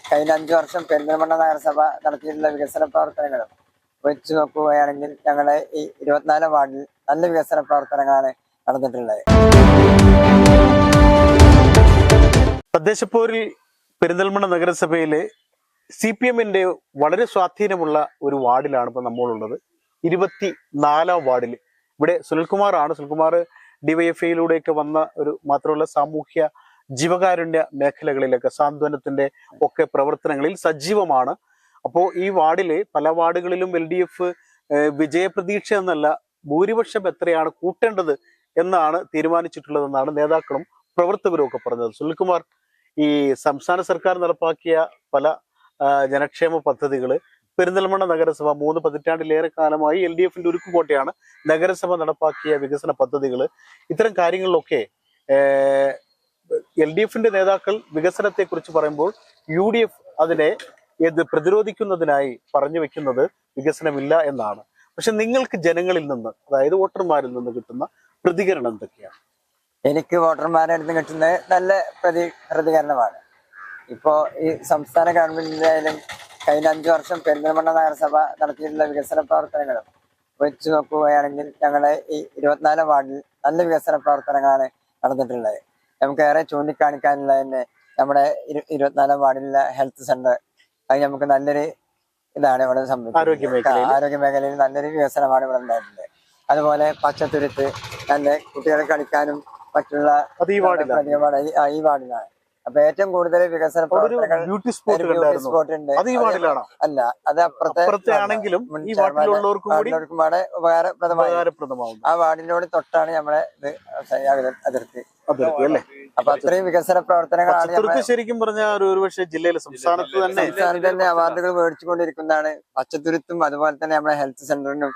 കഴിഞ്ഞ 5 വർഷം പെരിന്തൽമണ്ണ നഗരസഭ നടത്തിയിട്ടുള്ള വികസന പ്രവർത്തനങ്ങളും വെച്ച് നോക്കുകയാണെങ്കിൽ ഞങ്ങളുടെ ഈ 24 വാർഡിൽ നല്ല വികസന പ്രവർത്തനങ്ങളാണ് നടന്നിട്ടുള്ളത്. തദ്ദേശപ്പോരിൽ പെരിന്തൽമണ്ണ നഗരസഭയിലെ CPM-ന്റെ വളരെ സ്വാധീനമുള്ള ഒരു വാർഡിലാണ് ഇപ്പോൾ നമ്മളുള്ളത്. 24-ാം വാർഡിൽ ഇവിടെ സുനിൽകുമാറാണ്. സുനിൽകുമാർ DYFIയിലൂടെയൊക്കെ വന്ന ഒരു മാത്രമല്ല സാമൂഹ്യ ജീവകാരുണ്യ മേഖലകളിലൊക്കെ സാന്ത്വനത്തിന്റെ ഒക്കെ പ്രവർത്തനങ്ങളിൽ സജീവമാണ്. അപ്പോൾ ഈ വാർഡിലെ പല വാർഡുകളിലും LDF വിജയപ്രതീക്ഷ എന്നല്ല, ഭൂരിപക്ഷം എത്രയാണ് കൂട്ടേണ്ടത് എന്നാണ് തീരുമാനിച്ചിട്ടുള്ളതെന്നാണ് നേതാക്കളും പ്രവർത്തകരും ഒക്കെ പറഞ്ഞത്. സുനിൽകുമാർ, ഈ സംസ്ഥാന സർക്കാർ നടപ്പാക്കിയ പല ജനക്ഷേമ പദ്ധതികൾ പെരിന്തൽമണ്ണ നഗരസഭ 3 പതിറ്റാണ്ടിലേറെ കാലമായി LDF-ന്റെ ഉരുക്കുകോട്ടയാണ് നഗരസഭ നടപ്പാക്കിയ വികസന പദ്ധതികൾ. ഇത്തരം കാര്യങ്ങളിലൊക്കെ LDF-ന്റെ നേതാക്കൾ വികസനത്തെ കുറിച്ച് പറയുമ്പോൾ UDF അതിനെ പ്രതിരോധിക്കുന്നതിനായി പറഞ്ഞു വെക്കുന്നത് വികസനമില്ല എന്നാണ്. പക്ഷെ നിങ്ങൾക്ക് ജനങ്ങളിൽ നിന്ന്, അതായത് വോട്ടർമാരിൽ നിന്ന് കിട്ടുന്ന പ്രതികരണം എന്തൊക്കെയാണ്? എനിക്ക് വോട്ടർമാരുടെ അടുത്ത് കിട്ടുന്നത് നല്ല പ്രതികരണമാണ്. ഇപ്പോ ഈ സംസ്ഥാന ഗവൺമെന്റിനായാലും കഴിഞ്ഞ 5 വർഷം പെരിന്തൽമണ്ണ നഗരസഭ നടത്തിയിട്ടുള്ള വികസന പ്രവർത്തനങ്ങളും വെച്ച് നോക്കുകയാണെങ്കിൽ ഞങ്ങളുടെ ഈ 24 വാർഡിൽ നല്ല വികസന പ്രവർത്തനങ്ങളാണ് നടന്നിട്ടുള്ളത്. നമുക്ക് ഏറെ ചൂണ്ടിക്കാണിക്കാനുള്ളത് തന്നെ നമ്മുടെ 24 വാർഡിലുള്ള ഹെൽത്ത് സെന്റർ. അത് നമുക്ക് നല്ലൊരു ഇതാണ് ഇവിടെ സംഭവിക്കുന്നത്. ആരോഗ്യ മേഖലയിൽ നല്ലൊരു വികസനമാണ് ഇവിടെ ഉണ്ടായിട്ടുള്ളത്. അതുപോലെ പച്ചത്തുരുത്ത് നല്ല കുട്ടികൾ കളിക്കാനും മറ്റുള്ള ഈ വാർഡിലാണ്. അപ്പൊ ഏറ്റവും കൂടുതൽ വികസന പ്രവർത്തനങ്ങൾ ബ്യൂട്ടി സ്പോട്ട് ഉണ്ട്. അല്ല, അത് അപ്പുറത്തെ ഉപകാരപ്രദമാവും. ആ വാർഡിനോട് തൊട്ടാണ് നമ്മളെ ഇത് അതിർത്തി. അപ്പൊ അത്രയും വികസന പ്രവർത്തനങ്ങളാണ് ശരിക്കും പറഞ്ഞാൽ ഒരുപക്ഷെ ജില്ലയിലെ സംസ്ഥാനത്ത് തന്നെ അവാർഡുകൾ മേടിച്ചുകൊണ്ടിരിക്കുന്നതാണ്. പച്ചത്തുരുത്തും അതുപോലെ തന്നെ നമ്മുടെ ഹെൽത്ത് സെന്ററിനും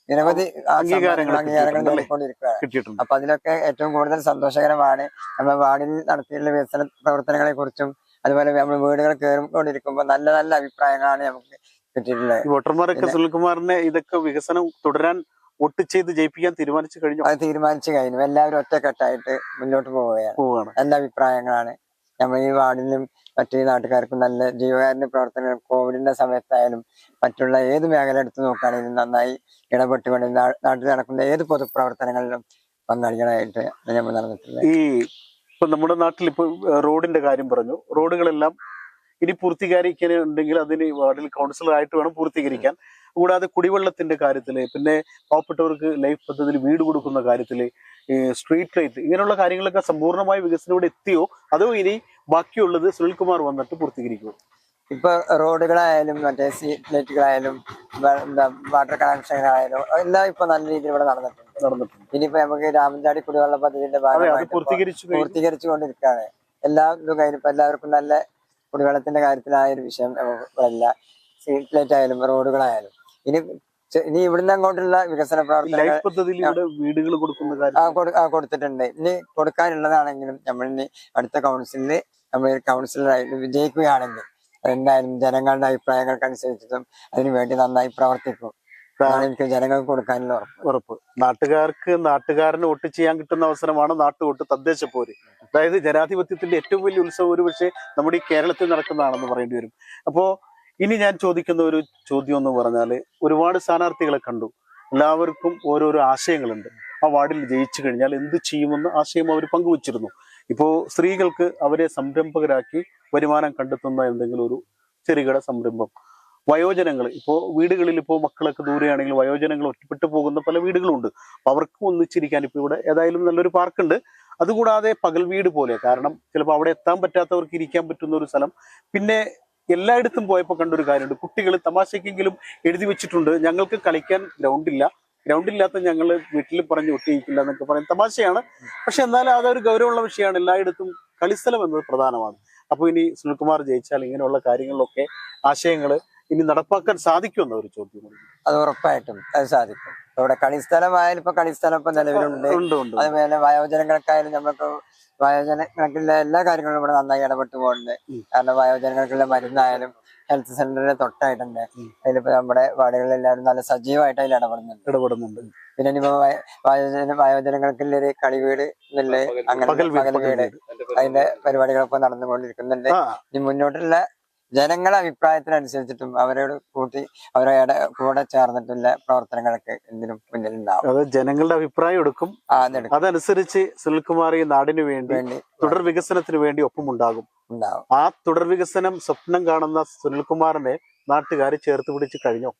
നിരവധി അംഗീകാരങ്ങൾ നേടിക്കൊണ്ടിരിക്കുകയാണ്. അപ്പൊ അതിലൊക്കെ ഏറ്റവും കൂടുതൽ സന്തോഷകരമാണ് നമ്മുടെ വാർഡിൽ നടത്തിയിട്ടുള്ള വികസന പ്രവർത്തനങ്ങളെ കുറിച്ചും അതുപോലെ നമ്മൾ വീടുകൾ കയറിക്കൊണ്ടിരിക്കുമ്പോൾ നല്ല നല്ല അഭിപ്രായങ്ങളാണ് നമുക്ക് കിട്ടിയിട്ടുള്ളത്. വോട്ടർമാരൊക്കെ സുനിൽകുമാറിനെ ഇതൊക്കെ വികസനം തുടരാൻ വോട്ട് ചെയ്ത് ജയിപ്പിക്കാൻ തീരുമാനിച്ചു കഴിഞ്ഞു. അത് തീരുമാനിച്ചു കഴിഞ്ഞു. എല്ലാവരും ഒറ്റക്കെട്ടായിട്ട് മുന്നോട്ട് പോവുകയാണ്. നല്ല അഭിപ്രായങ്ങളാണ്. നമ്മൾ ഈ വാർഡിലും മറ്റു നാട്ടുകാർക്കും നല്ല ജീവകാരുണ്യ പ്രവർത്തനങ്ങൾ കോവിഡിന്റെ സമയത്തായാലും മറ്റുള്ള ഏത് മേഖല എടുത്തു നോക്കുകയാണെങ്കിലും നന്നായി ഇടപെട്ടുകൊണ്ട് നാട്ടിൽ നടക്കുന്ന ഏത് പൊതുപ്രവർത്തനങ്ങളിലും പങ്കാളികളായിട്ട് നമ്മൾ നടന്നിട്ടുള്ളത്. ഇപ്പൊ നമ്മുടെ നാട്ടിൽ ഇപ്പൊ റോഡിന്റെ കാര്യം പറഞ്ഞു. റോഡുകളെല്ലാം ഇനി പൂർത്തീകരിക്കാനുണ്ടെങ്കിൽ അതിന് വാർഡിൽ കൗൺസിലറായിട്ട് വേണം പൂർത്തീകരിക്കാൻ. കൂടാതെ കുടിവെള്ളത്തിന്റെ കാര്യത്തില്, പിന്നെ പാവപ്പെട്ടവർക്ക് ലൈഫ് പദ്ധതിയിൽ വീട് കൊടുക്കുന്ന കാര്യത്തില്, സ്ട്രീറ്റ് ലൈറ്റ്, ഇങ്ങനെയുള്ള കാര്യങ്ങളൊക്കെ സമ്പൂർണ്ണമായ വികസനം ഇവിടെ എത്തിയോ അതോ ഇനി ബാക്കിയുള്ളത് സുനിൽകുമാർ വന്നിട്ട് പൂർത്തീകരിക്കുമോ? ഇപ്പൊ റോഡുകളായാലും മറ്റേ സ്ട്രീറ്റ് ലൈറ്റുകളായാലും വാട്ടർ കണക്ഷനുകളായാലും എല്ലാം ഇപ്പൊ നല്ല രീതിയിൽ ഇവിടെ നടന്നിട്ടുണ്ട്. ഇനിയിപ്പോ നമുക്ക് രാമൻചാടി കുടിവെള്ള പദ്ധതിന്റെ ഭാഗമായി പൂർത്തീകരിച്ചു കൊണ്ടിരിക്കുകയാണ്. എല്ലാ ഇതും കഴിഞ്ഞപ്പോ എല്ലാവർക്കും നല്ല കുടിവെള്ളത്തിന്റെ കാര്യത്തിലായ ഒരു വിഷയം അല്ല. സ്ട്രീറ്റ് ലൈറ്റ് ആയാലും റോഡുകളായാലും ഇനി ഇവിടുന്ന് അങ്ങോട്ടുള്ള വികസന പ്രവർത്തനങ്ങൾ വീടുകൾ കൊടുത്തിട്ടുണ്ട്. ഇനി കൊടുക്കാനുള്ളതാണെങ്കിലും നമ്മൾ ഇനി അടുത്ത കൗൺസിലില് നമ്മൾ കൗൺസിലറായിട്ട് വിജയിക്കുകയാണെങ്കിൽ എന്തായാലും ജനങ്ങളുടെ അഭിപ്രായങ്ങൾക്കനുസരിച്ചിട്ടും അതിനുവേണ്ടി നന്നായി പ്രവർത്തിക്കും. എനിക്ക് ജനങ്ങൾക്ക് കൊടുക്കാനുള്ള ഉറപ്പ്. നാട്ടുകാരന് വോട്ട് ചെയ്യാൻ കിട്ടുന്ന അവസരമാണ് നാട്ടുവോട്ട്, തദ്ദേശപ്പോര്. അതായത് ജനാധിപത്യത്തിന്റെ ഏറ്റവും വലിയ ഉത്സവം ഒരുപക്ഷെ നമ്മുടെ ഈ കേരളത്തിൽ നടക്കുന്നതാണെന്ന് പറയേണ്ടി വരും. അപ്പോ ഇനി ഞാൻ ചോദിക്കുന്ന ഒരു ചോദ്യം എന്ന് പറഞ്ഞാല്, ഒരുപാട് സ്ഥാനാർത്ഥികളെ കണ്ടു, എല്ലാവർക്കും ഓരോരോ ആശയങ്ങളുണ്ട്. ആ വാർഡിൽ ജയിച്ചു കഴിഞ്ഞാൽ എന്ത് ചെയ്യുമെന്ന് ആശയം അവർ പങ്കുവച്ചിരുന്നു. ഇപ്പോ സ്ത്രീകൾക്ക് അവരെ സംരംഭകരാക്കി വരുമാനം കണ്ടെത്തുന്ന എന്തെങ്കിലും ഒരു ചെറുകിട സംരംഭം, വയോജനങ്ങൾ, ഇപ്പോൾ വീടുകളിൽ ഇപ്പോൾ മക്കളൊക്കെ ദൂരെയാണെങ്കിൽ വയോജനങ്ങൾ ഒറ്റപ്പെട്ടു പോകുന്ന പല വീടുകളുണ്ട്. അവർക്ക് ഒന്നിച്ചിരിക്കാൻ ഇപ്പോൾ ഇവിടെ ഏതായാലും നല്ലൊരു പാർക്കുണ്ട്. അതുകൂടാതെ പകൽ വീട് പോലെ, കാരണം ചിലപ്പോൾ അവിടെ എത്താൻ പറ്റാത്തവർക്ക് ഇരിക്കാൻ പറ്റുന്ന ഒരു സ്ഥലം. പിന്നെ എല്ലായിടത്തും പോയപ്പോൾ കണ്ടൊരു കാര്യമുണ്ട്, കുട്ടികൾ തമാശക്കെങ്കിലും എഴുതി വെച്ചിട്ടുണ്ട്, ഞങ്ങൾക്ക് കളിക്കാൻ ഗ്രൗണ്ടില്ലാത്ത ഞങ്ങൾ വീട്ടിൽ പറഞ്ഞ് ഒട്ടിയിരിക്കില്ല എന്നൊക്കെ പറയും. തമാശയാണ്, പക്ഷെ എന്നാലും അതൊരു ഗൗരവമുള്ള വിഷയമാണ്. എല്ലായിടത്തും കളിസ്ഥലം എന്നത് പ്രധാനമാണ്. അപ്പോൾ ഇനി സുനിൽകുമാർ ജയിച്ചാൽ ഇങ്ങനെയുള്ള കാര്യങ്ങളിലൊക്കെ ആശയങ്ങൾ ഇനി നടപ്പാക്കാൻ സാധിക്കുമെന്ന ഒരു ചോദ്യം. അത് ഉറപ്പായിട്ടും അത് സാധിക്കും. ഇവിടെ കളിസ്ഥലമായാലും ഇപ്പൊ കളിസ്ഥലം ഇപ്പൊ നിലവിലുണ്ട്. അതുപോലെ വയോജനങ്ങൾക്കായാലും നമ്മൾക്ക് വയോജനങ്ങൾക്കുള്ള എല്ലാ കാര്യങ്ങളും ഇവിടെ നന്നായി ഇടപെട്ട് പോകുന്നുണ്ട്. കാരണം വയോജനങ്ങൾക്കുള്ള മരുന്നായാലും ഹെൽത്ത് സെന്ററിന്റെ തൊട്ടായിട്ടുണ്ട്. അതിലിപ്പോ നമ്മുടെ വാർഡുകളിലെല്ലാവരും നല്ല സജീവമായിട്ട് അതിൽ ഇടപെടുന്നുണ്ട്. പിന്നെ ഇനിയിപ്പോ വയോജനങ്ങൾക്കുള്ളൊരു കളിവീട് എന്നുള്ള അങ്ങനെ പകൽ വീട് അതിന്റെ പരിപാടികളൊക്കെ നടന്നുകൊണ്ടിരിക്കുന്നുണ്ട്. ഇനി മുന്നോട്ടുള്ള ജനങ്ങളുടെ അഭിപ്രായത്തിനനുസരിച്ചിട്ടും അവരോട് അവരുടെ കൂടെ ചേർന്നിട്ടുള്ള പ്രവർത്തനങ്ങളൊക്കെ എന്തിനും മുന്നിലുണ്ടാവും. അത് ജനങ്ങളുടെ അഭിപ്രായം എടുക്കും, അതനുസരിച്ച് സുനിൽകുമാർ ഈ നാടിനു വേണ്ടി തുടർ വികസനത്തിന് വേണ്ടി ഒപ്പമുണ്ടാകും. ആ തുടർ വികസനം സ്വപ്നം കാണുന്ന സുനിൽകുമാറിനെ നാട്ടുകാർ ചേർത്ത് പിടിച്ച് കഴിഞ്ഞു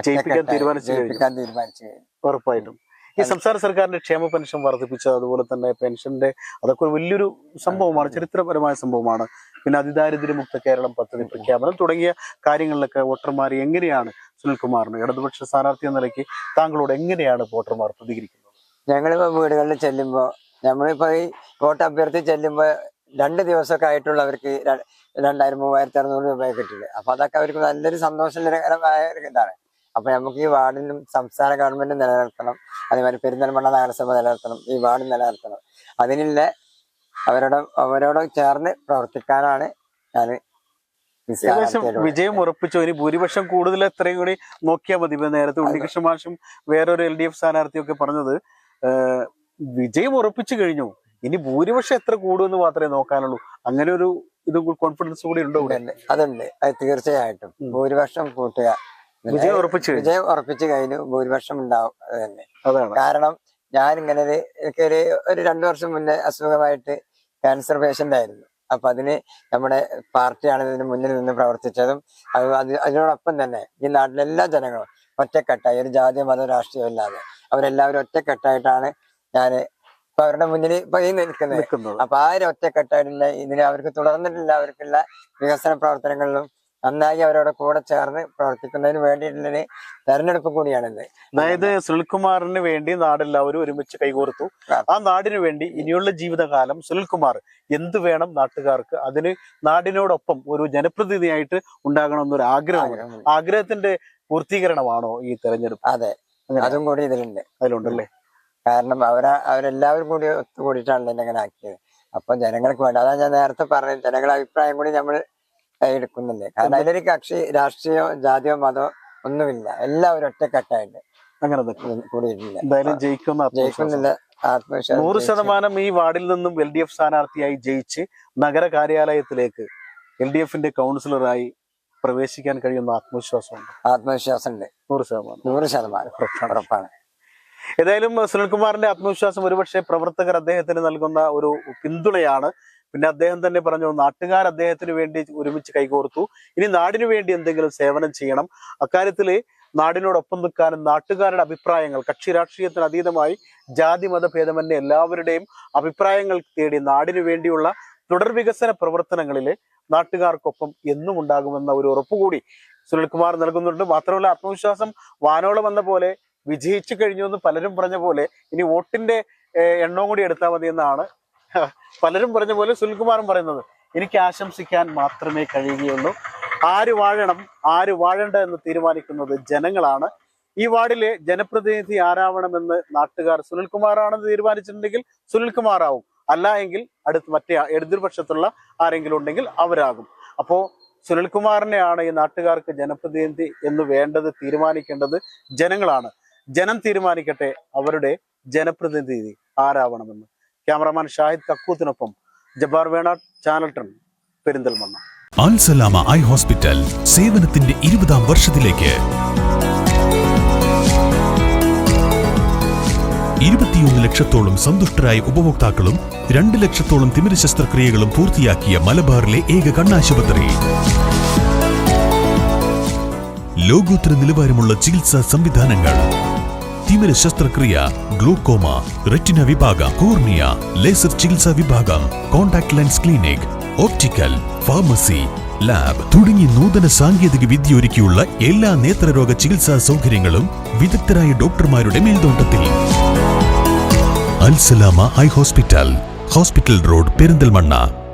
ജയിപ്പിക്കാൻ തീരുമാനിച്ചു. ഉറപ്പായിട്ടും ഈ സംസ്ഥാന സർക്കാരിന്റെ ക്ഷേമ പെൻഷൻ വർദ്ധിപ്പിച്ചത്, അതുപോലെ തന്നെ പെൻഷന്റെ അതൊക്കെ ഒരു വലിയൊരു സംഭവമാണ്, ചരിത്രപരമായ സംഭവമാണ്. പിന്നെ അതിദാരിദ്ര്യമുക്ത കേരളം പദ്ധതി പ്രഖ്യാപനം തുടങ്ങിയ കാര്യങ്ങളിലൊക്കെ വോട്ടർമാർ എങ്ങനെയാണ് സുനിൽകുമാറിന് ഇടതുപക്ഷ സ്ഥാനാർത്ഥി എന്ന നിലയ്ക്ക് താങ്കളോട് എങ്ങനെയാണ് വോട്ടർമാർ പ്രതികരിക്കുന്നത്? ഞങ്ങളിപ്പോ വീടുകളിൽ ചെല്ലുമ്പോ നമ്മളിപ്പോ ഈ വോട്ട് അഭ്യർത്ഥി ചെല്ലുമ്പോ 2 ദിവസമൊക്കെ ആയിട്ടുള്ളവർക്ക് 2000-3600 രൂപ കിട്ടില്ല. അപ്പൊ അതൊക്കെ അവർക്ക് നല്ലൊരു സന്തോഷകരമായ ഒരു ഇതാണ്. അപ്പൊ നമുക്ക് ഈ വാർഡിലും സംസ്ഥാന ഗവൺമെന്റ് നിലനിർത്തണം, അതേമാതിരി പെരിന്തൽമണ്ണ നഗരസഭ നിലനിർത്തണം, ഈ വാർഡ് നിലനിർത്തണം. അതിനുള്ള അവരോട് ചേർന്ന് പ്രവർത്തിക്കാനാണ് ഞാൻ വിജയം ഉറപ്പിച്ചു. ഇനി ഭൂരിപക്ഷം കൂടുതൽ എത്രയും കൂടി നോക്കിയാൽ മതി. നേരത്തെ ഉണ്ണികൃഷ്ണ മാഷും വേറൊരു LDF സ്ഥാനാർത്ഥിയൊക്കെ പറഞ്ഞത് വിജയം ഉറപ്പിച്ചു കഴിഞ്ഞു, ഇനി ഭൂരിപക്ഷം എത്ര കൂടുമെന്ന് മാത്രമേ നോക്കാനുള്ളൂ. അങ്ങനെ ഒരു കോൺഫിഡൻസ് കൂടി ഉണ്ടോ? അതുണ്ട്, അത് തീർച്ചയായിട്ടും. ഭൂരിപക്ഷം കൂട്ടുക, വിജയം ഉറപ്പിച്ചു കഴിഞ്ഞു, ഭൂരിപക്ഷം ഉണ്ടാവും. അത് തന്നെ. കാരണം ഞാൻ ഇങ്ങനെ എനിക്കൊരു 2 വർഷം മുന്നേ അസുഖമായിട്ട് ക്യാൻസർ പേഷ്യന്റ് ആയിരുന്നു. അപ്പൊ അതിന് നമ്മുടെ പാർട്ടിയാണ് ഇതിന് മുന്നിൽ നിന്ന് പ്രവർത്തിച്ചതും. അതിനോടൊപ്പം തന്നെ ഈ നാട്ടിലെ എല്ലാ ജനങ്ങളും ഒറ്റക്കെട്ടായി, ഒരു ജാതി മത രാഷ്ട്രീയം ഇല്ലാതെ അവരെല്ലാവരും ഒറ്റക്കെട്ടായിട്ടാണ് ഞാൻ ഇപ്പൊ അവരുടെ മുന്നിൽ ഇപ്പൊ ഈ നിൽക്കുന്നത്. അപ്പൊ ആ ഒരു ഒറ്റക്കെട്ടായിട്ടുള്ള ഇതിന് അവർക്ക് തുടർന്നിട്ടില്ല അവർക്കുള്ള വികസന പ്രവർത്തനങ്ങളിലും നന്നായി അവരോട് കൂടെ ചേർന്ന് പ്രവർത്തിക്കുന്നതിന് വേണ്ടിയിട്ടുള്ളൊരു തെരഞ്ഞെടുപ്പ് കൂടിയാണിത്. അതായത് സുനിൽകുമാറിന് വേണ്ടി നാടെല്ലാവരും ഒരുമിച്ച് കൈകോർത്തു. ആ നാടിനു വേണ്ടി ഇനിയുള്ള ജീവിതകാലം സുനിൽകുമാർ എന്ത് വേണം നാട്ടുകാർക്ക്, അതിന് നാടിനോടൊപ്പം ഒരു ജനപ്രതിനിധിയായിട്ട് ഉണ്ടാകണമെന്നൊരു ആഗ്രഹമാണ്. ആഗ്രഹത്തിന്റെ പൂർത്തീകരണമാണോ ഈ തെരഞ്ഞെടുപ്പ്? അതെ, അതും കൂടി അതിലുണ്ടല്ലേ. കാരണം അവരെല്ലാവരും കൂടി ഒത്തുകൂടിയിട്ടാണല്ലോ ഇങ്ങനെ ആക്കിയത്. അപ്പൊ ജനങ്ങൾക്ക് വേണ്ട, അതാ ഞാൻ നേരത്തെ പറഞ്ഞത്, ജനങ്ങളുടെ അഭിപ്രായം കൂടി നമ്മൾ എടുക്കുന്നില്ലേ. കാരണം അതിലൊരു കക്ഷി രാഷ്ട്രീയോ ജാതിയോ മതമോ ഒന്നുമില്ല, എല്ലാവരും ഒറ്റക്കെട്ടായിട്ട് അങ്ങനെ കൂടിയിട്ടില്ല. എന്തായാലും ജയിക്കുന്നില്ല. 100% ഈ വാർഡിൽ നിന്നും LDF സ്ഥാനാർത്ഥിയായി ജയിച്ച് നഗര കാര്യാലയത്തിലേക്ക് LDFന്റെ കൗൺസിലറായി പ്രവേശിക്കാൻ കഴിയുന്ന ആത്മവിശ്വാസമുണ്ട്. 100% ഉറപ്പാണ്. ഏതായാലും സുനിൽകുമാറിന്റെ ആത്മവിശ്വാസം ഒരുപക്ഷെ പ്രവർത്തകർ അദ്ദേഹത്തിന് നൽകുന്ന ഒരു പിന്തുണയാണ്. പിന്നെ അദ്ദേഹം തന്നെ പറഞ്ഞു, നാട്ടുകാർ അദ്ദേഹത്തിന് വേണ്ടി ഒരുമിച്ച് കൈകോർത്തു, ഇനി നാടിനു വേണ്ടി എന്തെങ്കിലും സേവനം ചെയ്യണം. അക്കാര്യത്തില് നാടിനോടൊപ്പം നിൽക്കാനും നാട്ടുകാരുടെ അഭിപ്രായങ്ങൾ, കക്ഷി രാഷ്ട്രീയത്തിന് അതീതമായി ജാതി മതഭേദമന്യേ എല്ലാവരുടെയും അഭിപ്രായങ്ങൾ തേടി നാടിനു വേണ്ടിയുള്ള തുടർ വികസന പ്രവർത്തനങ്ങളില് നാട്ടുകാർക്കൊപ്പം എന്നും ഉണ്ടാകുമെന്ന ഒരു ഉറപ്പുകൂടി സുനിൽകുമാർ നൽകുന്നുണ്ട്. മാത്രമല്ല ആത്മവിശ്വാസം വാനോളം വന്ന പോലെ വിജയിച്ചു കഴിഞ്ഞു എന്ന് പലരും പറഞ്ഞ പോലെ ഇനി വോട്ടിന്റെ എണ്ണവും കൂടി എടുത്താൽ മതി എന്നാണ് പലരും പറഞ്ഞ പോലെ സുനിൽകുമാറും പറയുന്നത്. എനിക്ക് ആശംസിക്കാൻ മാത്രമേ കഴിയുകയുള്ളൂ. ആര് വാഴണം ആര് വാഴണ്ട എന്ന് തീരുമാനിക്കുന്നത് ജനങ്ങളാണ്. ഈ വാർഡിലെ ജനപ്രതിനിധി ആരാവണമെന്ന് നാട്ടുകാർ സുനിൽകുമാറാണെന്ന് തീരുമാനിച്ചിട്ടുണ്ടെങ്കിൽ സുനിൽകുമാറാവും, അല്ല എങ്കിൽ മറ്റേ എതിർപക്ഷത്തുള്ള ആരെങ്കിലും ഉണ്ടെങ്കിൽ അവരാകും. അപ്പോ സുനിൽകുമാറിനെയാണ് ഈ നാട്ടുകാർക്ക് ജനപ്രതിനിധി എന്ന് വേണ്ടത്, തീരുമാനിക്കേണ്ടത് ജനങ്ങളാണ്. ജനം തീരുമാനിക്കട്ടെ അവരുടെ ജനപ്രതിനിധി ആരാവണമെന്ന്. ക്യാമറാമാൻ ഷാഹിദ് കക്കൂത്തിനൊപ്പം Jabbar Venad, channel 10, Perinthalmanna. Al Salama eye hospital സേവനത്തിന്റെ 20ാം വർഷത്തിലേക്ക് 21 ലക്ഷത്തോളം സന്തുഷ്ടരായ ഉപഭോക്താക്കളും 2 ലക്ഷത്തോളം തിമിര ശസ്ത്രക്രിയകളും പൂർത്തിയാക്കിയ മലബാറിലെ ഏക കണ്ണാശുപത്രി. ലോകോത്തര നിലവാരമുള്ള ചികിത്സാ സംവിധാനങ്ങൾ, തിമിര ശസ്ത്രക്രിയ, ഗ്ലൂക്കോമ, റെറ്റിന വിഭാഗം, കോർണിയ, ലേസർ ചികിത്സാ വിഭാഗം, contact lens clinic, optical, pharmacy, lab തുടങ്ങി നൂതന സാങ്കേതിക വിദ്യ ഒരുക്കിയുള്ള എല്ലാ നേത്രരോഗ ചികിത്സാ സൗകര്യങ്ങളും വിദഗ്ധരായ ഡോക്ടർമാരുടെ മേൽനോട്ടത്തിൽ. Al Salama eye hospital, hospital road, Perinthalmanna.